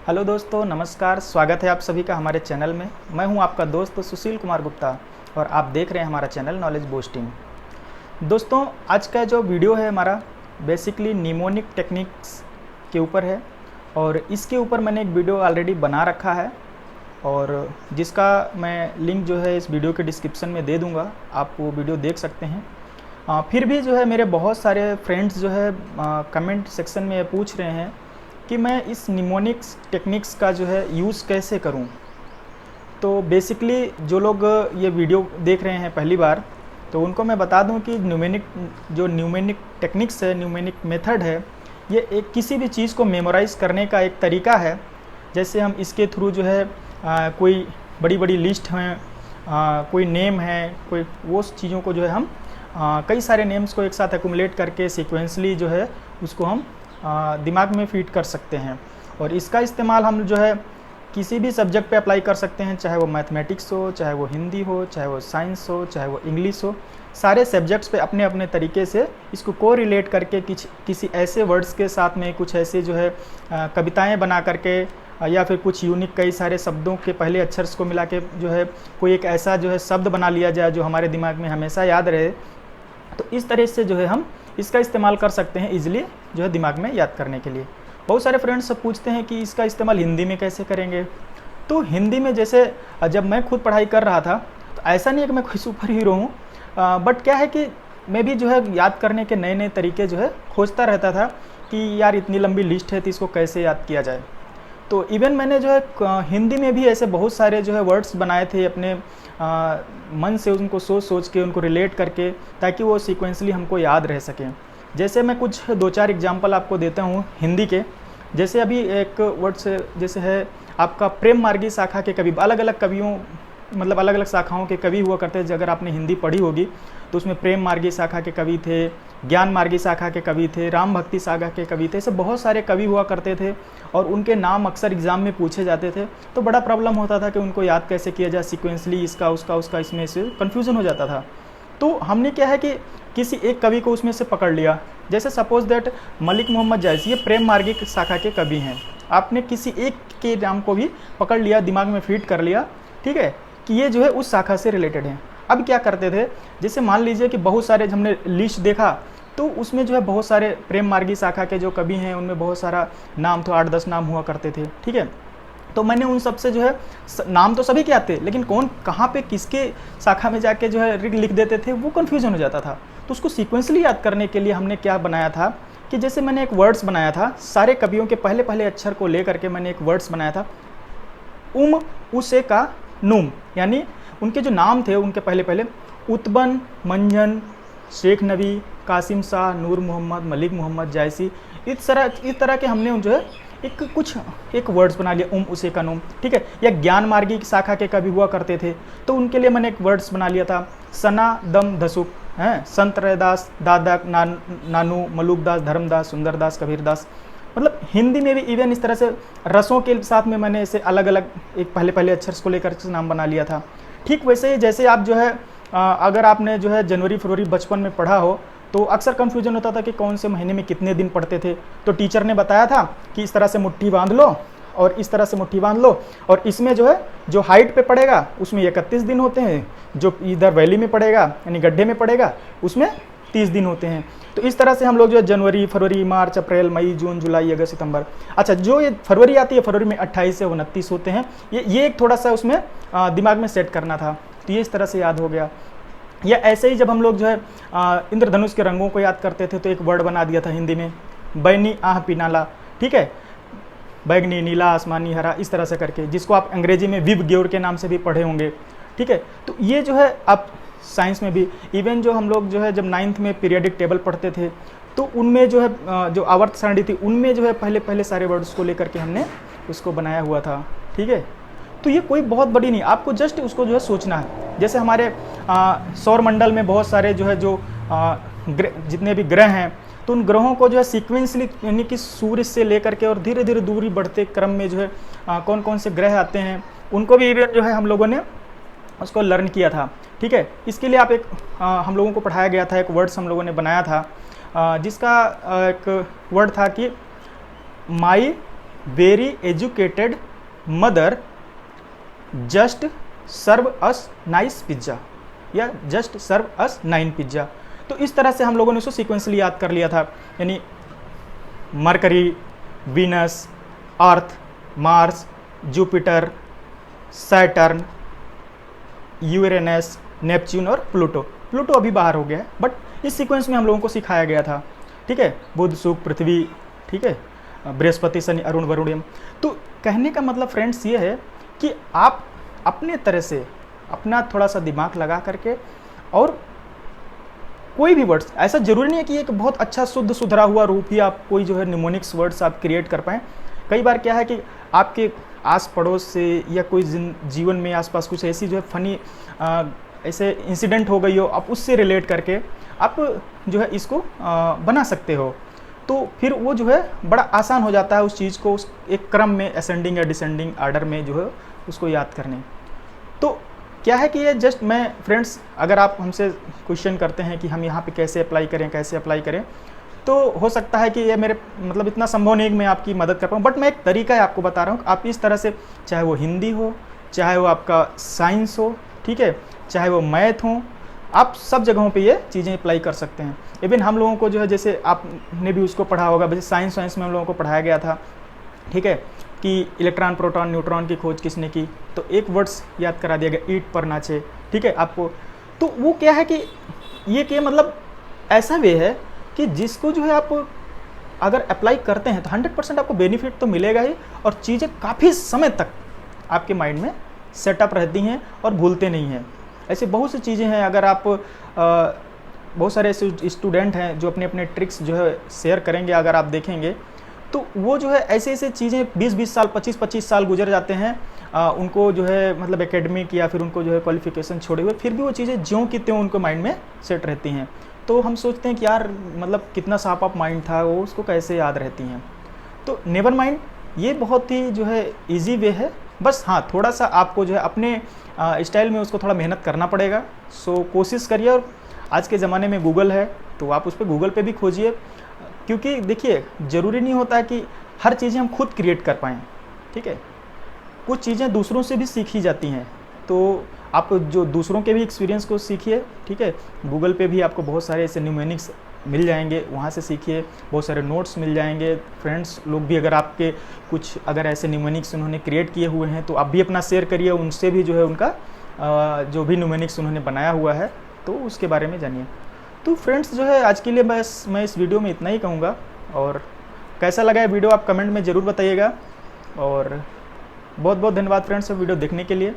Hello दोस्तों, नमस्कार। स्वागत है आप सभी का हमारे चैनल में। मैं हूं आपका दोस्त सुशील कुमार गुप्ता और आप देख रहे हैं हमारा चैनल नॉलेज बूस्टिंग। दोस्तों, आज का जो वीडियो है हमारा बेसिकली निमोनिक टेक्निक्स के ऊपर है और इसके ऊपर मैंने एक वीडियो ऑलरेडी बना रखा है और जिसका मैं लिंक जो है इस वीडियो के डिस्क्रिप्शन में दे दूँगा, आप वो वीडियो देख सकते हैं। फिर भी जो है मेरे बहुत सारे फ्रेंड्स जो है कमेंट सेक्शन में पूछ रहे हैं कि मैं इस निमोनिक्स टेक्निक्स का जो है यूज़ कैसे करूं। तो बेसिकली जो लोग ये वीडियो देख रहे हैं पहली बार, तो उनको मैं बता दूं कि न्यूमेनिक टेक्निक्स है, न्यूमेनिक मेथड है, ये एक किसी भी चीज़ को मेमोराइज़ करने का एक तरीका है। जैसे हम इसके थ्रू जो है कोई बड़ी बड़ी लिस्ट हैं, कोई नेम है, कोई वो चीज़ों को जो है हम कई सारे नेम्स को एक साथ एक्यूमुलेट करके सीक्वेंसली जो है उसको हम दिमाग में फीड कर सकते हैं। और इसका इस्तेमाल हम जो है किसी भी सब्जेक्ट पे अप्लाई कर सकते हैं, चाहे वो मैथमेटिक्स हो, चाहे वो हिंदी हो, चाहे वो साइंस हो, चाहे वो इंग्लिश हो। सारे सब्जेक्ट्स पे अपने अपने तरीके से इसको को रिलेट करके किसी ऐसे वर्ड्स के साथ में कुछ ऐसे जो है कविताएँ बना करके या फिर कुछ यूनिक कई सारे शब्दों के पहले अक्षर को मिला के जो है कोई एक ऐसा जो है शब्द बना लिया जाए जो हमारे दिमाग में हमेशा याद रहे। तो इस तरह से जो है हम इसका इस्तेमाल कर सकते हैं इजीली जो है दिमाग में याद करने के लिए। बहुत सारे फ्रेंड्स सब पूछते हैं कि इसका इस्तेमाल हिंदी में कैसे करेंगे। तो हिंदी में जैसे जब मैं खुद पढ़ाई कर रहा था तो ऐसा नहीं है कि मैं कोई सुपर हीरो हूँ, बट क्या है कि मैं भी जो है याद करने के नए नए तरीके जो है खोजता रहता था कि यार इतनी लंबी लिस्ट है तो इसको कैसे याद किया जाए। तो इवन मैंने जो है हिंदी में भी ऐसे बहुत सारे जो है वर्ड्स बनाए थे अपने मन से, उनको सोच सोच के उनको रिलेट करके, ताकि वो सीक्वेंसली हमको याद रह सकें। जैसे मैं कुछ दो चार एग्जांपल आपको देता हूँ हिंदी के। जैसे अभी एक वर्ड से जैसे है आपका प्रेम मार्गी शाखा के कवि, अलग अलग कवियों मतलब अलग अलग शाखाओं के कवि हुआ करते थे। अगर आपने हिंदी पढ़ी होगी तो उसमें प्रेम मार्गी शाखा के कवि थे, ज्ञान मार्गी शाखा के कवि थे, राम भक्ति शाखा के कवि थे। ऐसे बहुत सारे कवि हुआ करते थे और उनके नाम अक्सर एग्जाम में पूछे जाते थे। तो बड़ा प्रॉब्लम होता था कि उनको याद कैसे किया जाए सीक्वेंसली, इसका उसका उसका, इसमें से कन्फ्यूज़न हो जाता था। तो हमने क्या है कि किसी एक कवि को उसमें से पकड़ लिया। जैसे सपोज दैट मलिक मोहम्मद जायसी, ये प्रेम मार्गी शाखा के कवि हैं। आपने किसी एक के नाम को भी पकड़ लिया, दिमाग में फीड कर लिया, ठीक है, कि ये जो है उस शाखा से रिलेटेड है। अब क्या करते थे, जैसे मान लीजिए कि बहुत सारे हमने लिस्ट देखा तो उसमें जो है बहुत सारे प्रेम मार्गी शाखा के जो कवि हैं उनमें बहुत सारा नाम तो 8-10 नाम हुआ करते थे, ठीक है। तो मैंने उन सब से जो है नाम तो सभी के आते, लेकिन कौन कहाँ पे किसके शाखा में जाके जो है लिख देते थे वो कन्फ्यूजन हो जाता था। तो उसको सीक्वेंसली याद करने के लिए हमने क्या बनाया था कि जैसे मैंने एक वर्ड्स बनाया था, सारे कवियों के पहले पहले अक्षर को ले करके मैंने एक वर्ड्स बनाया था, उसे का नूम, यानी उनके जो नाम थे उनके पहले पहले उत्बन, मंजन, शेख नबी, कासिम शाह, नूर मोहम्मद, मलिक मोहम्मद जायसी, इस तरह के हमने जो है एक वर्ड्स बना लिया, उसे का नूम, ठीक है। या ज्ञान मार्गी की शाखा के कवि हुआ करते थे तो उनके लिए मैंने एक वर्ड्स बना लिया था, सना दम धसुक हैं, संत रैदास, दादा नानू, मलूकदास, धर्मदास, सुंदरदास, कबीरदास। मतलब हिंदी में भी इवन इस तरह से रसों के साथ में मैंने ऐसे अलग अलग एक पहले पहले अक्षर को लेकर नाम बना लिया था। ठीक वैसे ही जैसे आप जो है अगर आपने जो है जनवरी फरवरी बचपन में पढ़ा हो तो अक्सर कन्फ्यूजन होता था कि कौन से महीने में कितने दिन पढ़ते थे। तो टीचर ने बताया था कि इस तरह से मुट्ठी बांध लो और इस तरह से मुट्ठी बांध लो, और इसमें जो है जो हाइट पे पड़ेगा उसमें 31 दिन होते हैं, जो इधर वैली में पड़ेगा यानी गड्ढे में पड़ेगा उसमें 30 दिन होते हैं। तो इस तरह से हम लोग जो है जनवरी फरवरी मार्च अप्रैल मई जून जुलाई अगस्त सितंबर, अच्छा जो ये फरवरी आती है फरवरी में 28 से 29 होते हैं। ये एक थोड़ा सा उसमें दिमाग में सेट करना था, तो ये इस तरह से याद हो गया। या ऐसे ही जब हम लोग जो है इंद्रधनुष के रंगों को याद करते थे तो एक वर्ड बना दिया था हिंदी में, बैनी आह पिनाला, ठीक है, बैगनी, नीला, आसमानी, हरा, इस तरह से करके, जिसको आप अंग्रेजी में विब ग्योर के नाम से भी पढ़े होंगे, ठीक है। तो ये जो है आप साइंस में भी इवन जो हम लोग जो है जब 9th में पीरियडिक टेबल पढ़ते थे तो उनमें जो है जो आवर्त सारणी थी उनमें जो है पहले पहले सारे वर्ड्स को लेकर के हमने उसको बनाया हुआ था, ठीक है। तो ये कोई बहुत बड़ी नहीं, आपको जस्ट उसको जो है सोचना है। जैसे हमारे सौर मंडल में बहुत सारे जो है जितने भी ग्रह हैं तो उन ग्रहों को जो है सीक्वेंसली यानी कि सूर्य से लेकर के और धीरे धीरे दूरी बढ़ते क्रम में जो है कौन कौन से ग्रह आते हैं उनको भी इवन जो है हम लोगों ने उसको लर्न किया था, ठीक है। इसके लिए आप हम लोगों को पढ़ाया गया था, एक वर्ड्स हम लोगों ने बनाया था जिसका एक वर्ड था कि my very educated mother just serve us nice pizza, या जस्ट सर्व अस 9 पिज्ज़ा। तो इस तरह से हम लोगों ने उसको सीक्वेंसली याद कर लिया था, यानी Mercury, Venus, Earth, Mars, Jupiter, Saturn, Uranus, Neptune और प्लूटो। प्लूटो अभी बाहर हो गया है, बट इस सीक्वेंस में हम लोगों को सिखाया गया था, ठीक है। बुध, शुक्र, पृथ्वी, ठीक है, बृहस्पति, शनि, अरुण, वरुण, यम। तो कहने का मतलब फ्रेंड्स ये है कि आप अपने तरह से अपना थोड़ा सा दिमाग लगा करके, और कोई भी वर्ड्स, ऐसा जरूरी नहीं है कि एक बहुत अच्छा शुद्ध सुधरा हुआ रूप ही आप कोई जो है निमोनिक्स वर्ड्स आप क्रिएट कर पाएँ। कई बार क्या है कि आपके आस पड़ोस से या कोई जीवन में आसपास कुछ ऐसी जो है फनी ऐसे इंसिडेंट हो गई हो, आप उससे रिलेट करके आप जो है इसको बना सकते हो। तो फिर वो जो है बड़ा आसान हो जाता है उस चीज़ को उस एक क्रम में, असेंडिंग या डिसेंडिंग आर्डर में जो है उसको याद करने। तो क्या है कि ये जस्ट मैं फ्रेंड्स, अगर आप हमसे क्वेश्चन करते हैं कि हम यहाँ पे कैसे अप्लाई करें, तो हो सकता है कि ये मेरे मतलब इतना संभव नहीं कि मैं आपकी मदद कर पाऊँ, बट मैं एक तरीका है आपको बता रहा हूँ। आप इस तरह से, चाहे वो हिंदी हो, चाहे वो आपका साइंस हो, ठीक है, चाहे वो मैथ हो, आप सब जगहों पे ये चीज़ें अप्लाई कर सकते हैं। इवन हम लोगों को जो है, जैसे आपने भी उसको पढ़ा होगा, जैसे साइंस में हम लोगों को पढ़ाया गया था, ठीक है, कि इलेक्ट्रॉन, प्रोटॉन, न्यूट्रॉन की खोज किसने की, तो एक वर्ड्स याद करा दिया गया, ईट पर नाचे, ठीक है आपको। तो वो क्या है कि ये कि मतलब ऐसा वे है कि जिसको जो है आप अगर अप्लाई करते हैं तो 100% आपको बेनिफिट तो मिलेगा ही, और चीज़ें काफ़ी समय तक आपके माइंड में सेटअप रहती हैं और भूलते नहीं हैं। ऐसे बहुत सी चीज़ें हैं, अगर आप बहुत सारे ऐसे स्टूडेंट हैं जो अपने अपने ट्रिक्स जो है शेयर करेंगे, अगर आप देखेंगे तो वो जो है ऐसे चीज़ें 20-20 साल, 25-25 साल गुजर जाते हैं उनको जो है मतलब एकेडमिक या फिर उनको जो है क्वालिफिकेशन छोड़े हुए, फिर भी वो चीज़ें ज्यों की त्यों उनको माइंड में सेट रहती हैं। तो हम सोचते हैं कि यार मतलब कितना शार्प ऑफ माइंड था वो, उसको कैसे याद रहती हैं। तो नेवर माइंड, ये बहुत ही जो है ईजी वे है। बस हाँ, थोड़ा सा आपको जो है अपने स्टाइल में उसको थोड़ा मेहनत करना पड़ेगा। सो कोशिश करिए, और आज के ज़माने में गूगल है तो आप उस पर गूगल पे भी खोजिए, क्योंकि देखिए ज़रूरी नहीं होता है कि हर चीज़ें हम खुद क्रिएट कर पाएँ, ठीक है। कुछ चीज़ें दूसरों से भी सीखी जाती हैं, तो आप जो दूसरों के भी एक्सपीरियंस को सीखिए, ठीक है। गूगल पे भी आपको बहुत सारे ऐसे न्यूमेनिक्स मिल जाएंगे, वहाँ से सीखिए, बहुत सारे नोट्स मिल जाएंगे। फ्रेंड्स लोग भी अगर आपके कुछ अगर ऐसे न्यूमेनिक्स उन्होंने क्रिएट किए हुए हैं तो आप भी अपना शेयर करिए, उनसे भी जो है उनका जो भी न्यूमेनिक्स उन्होंने बनाया हुआ है तो उसके बारे में जानिए। तो फ्रेंड्स जो है आज के लिए बस मैं इस वीडियो में इतना ही कहूँगा, और कैसा लगा है वीडियो आप कमेंट में ज़रूर बताइएगा। और बहुत बहुत धन्यवाद फ्रेंड्स वीडियो देखने के लिए।